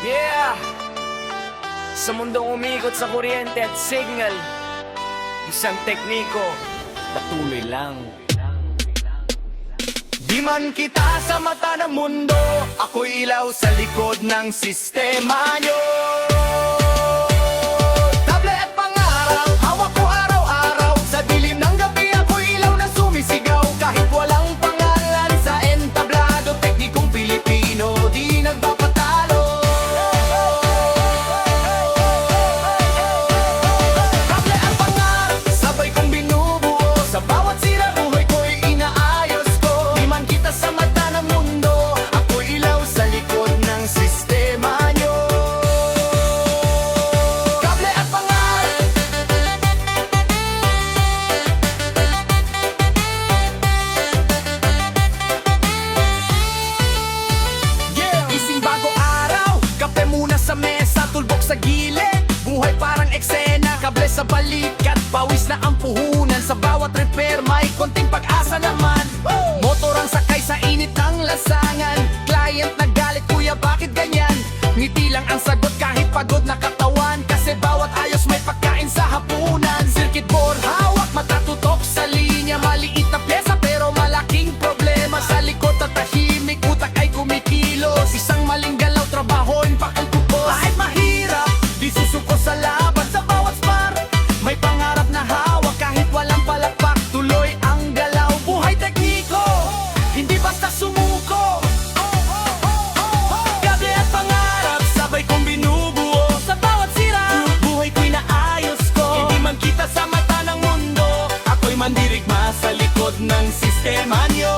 Yeah! Sa mundong umikot sa kuryente at signal, isang tekniko, patuloy lang. Di man kita sa mata ng mundo, ako'y ilaw sa likod ng sistema nyo. Table at pangarap, hawak ko araw-araw. Sa dilim ng gabi, ako'y ilaw na sumisigaw. Kahit walang pangalan sa entablado, teknikong Pilipino, di nagpapatalo. Table at pangarap, sabay kong binubuo. Sa bawat sira, buhay ko'y inaayos ko. Di man kita sa mata ng mundo, ako'y ilaw sa likod ng sistema nyo. Kable at pangarap, yeah! Ising bago araw, kape muna sa mesa, tulbok sa gilid. Buhay parang eksena, kable sa balikat, pawis na ang puhunan. Sa bawat repair, may konting pag-asa naman. Motor ang sakay sa init ng lasangan. Client nagalit, kuya bakit ganyan? Ngiti lang ang sagot kahit pagod na katawan. Kasi bawat ayos may pagkain sa hapunan. Circuit board hawak, matatutok sa linya. Maliit na pyesa pero malaking problema. Sa likod at tahimik, utak ay kumikilos. Isang maling galaw, trabahoin pakagpupos. Kahit mahirap, di susuko sa laban. Sa bawat spar, may pangarap na hawak. Kahit walang palakpak, tuloy ang galaw. Buhay tekniko, hindi basta sumuko. Kable at pangarap, sabay kong binubuo. Sa bawat sira, buhay ko'y naayos ko. Hindi man kita sa mata ng mundo, ako'y mandirigma sa likod ng sistema nyo.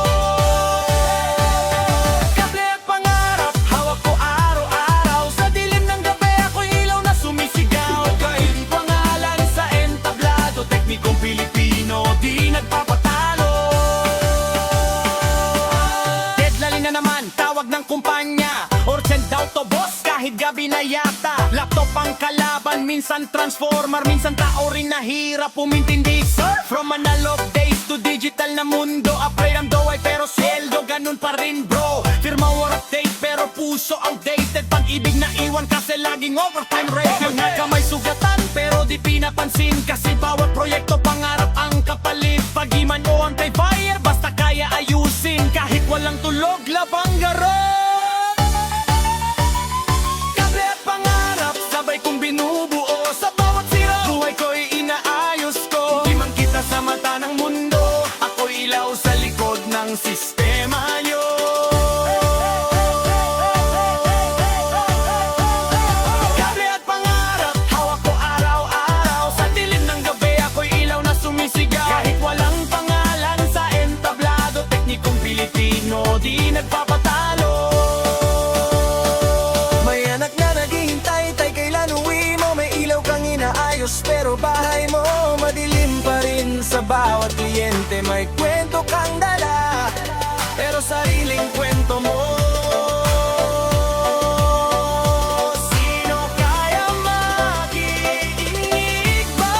Kable at pangarap, hawak ko araw-araw. Sa dilim ng gabi, ako'y ilaw na sumisigaw. Kahit pangalan sa entablado, teknikong Pilipino, di nagpapatalo. Deadline na naman, tawag ng kumpanya. Urgent daw to boss, kahit gabi na yata. Laptop ang kalaban, minsan transformer, minsan tao rin nahirap umintindi. From analog days to digital na mundo, upgrade ang doway pero sweldo ganun pa rin bro. Firma war update pero puso outdated. Pag-ibig na iwan kasi laging overtime rate. Mga kamay sugatan pero di pinapansin. Kasi bawat proyekto pangarap ang kapalit. Pagiman o anti-fire basta kaya ayusin. Kahit walang tulog labang garot. Kable at pangarap, sabay kong binubuo. Sa bawat sira, buhay ko'y inaayos ko. Di man kita sa mata ng mundo, ako'y ilaw sa likod ng sistema nyo. Kable at pangarap, hawak ko araw-araw. Sa dilim ng gabi, ako'y ilaw na sumisigaw. Kahit walang pangalan sa entablado, teknikong Pilipino, di nagpapatalo. May anak na naghihintay, tay kailan uwi mo? May ilaw kang inaayos pero bahay mo madilim pa rin. Sa bawat kliyente may kwento kang dala, pero sariling kwento mo. Sino kaya makikinig ba?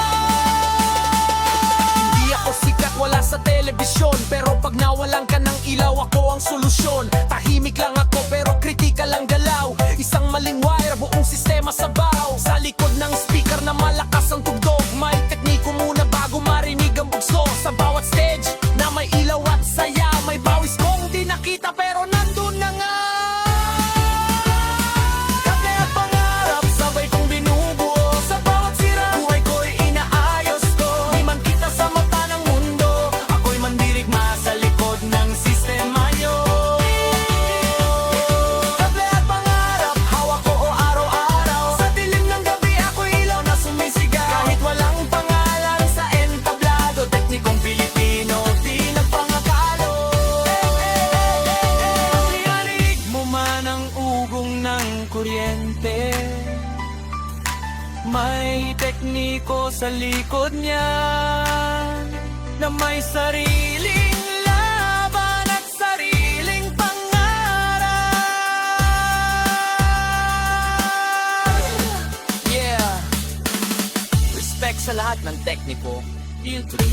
Hindi ako sikat, wala sa telebisyon, pero pag nawalan ka ng ilaw, ako ang solusyon. Tahimik lang ako pero kritikal ang galaw. Isang maling wire, buong sistema sabaw. Sa likod ng speaker na malakas ang tugtog, may tekniko muna bago marinig ang bugso. Sa bawat stage na may ilaw at saya, may bawis kong di nakita pero nandun na nga. Kable at pangarap, sabay kong binubuo. Sa bawat sira, buhay ko'y inaayos ko. Di man kita sa mata ng mundo, ako'y mandirigma sa likod ng sistema nyo. Kable at pangarap, hawak ko araw-araw. Sa dilim ng gabi, ako'y ilaw na sumisigaw. Kahit walang pangalan sa entablado, teknikong Pilipino, di nagpangakalo. Pag-rinig mo man ang ugong ng kuryente, may tekniko sa likod niya na may sariling laban at sariling pangarap. Yeah. Respect sa lahat ng tekniko. Feel to the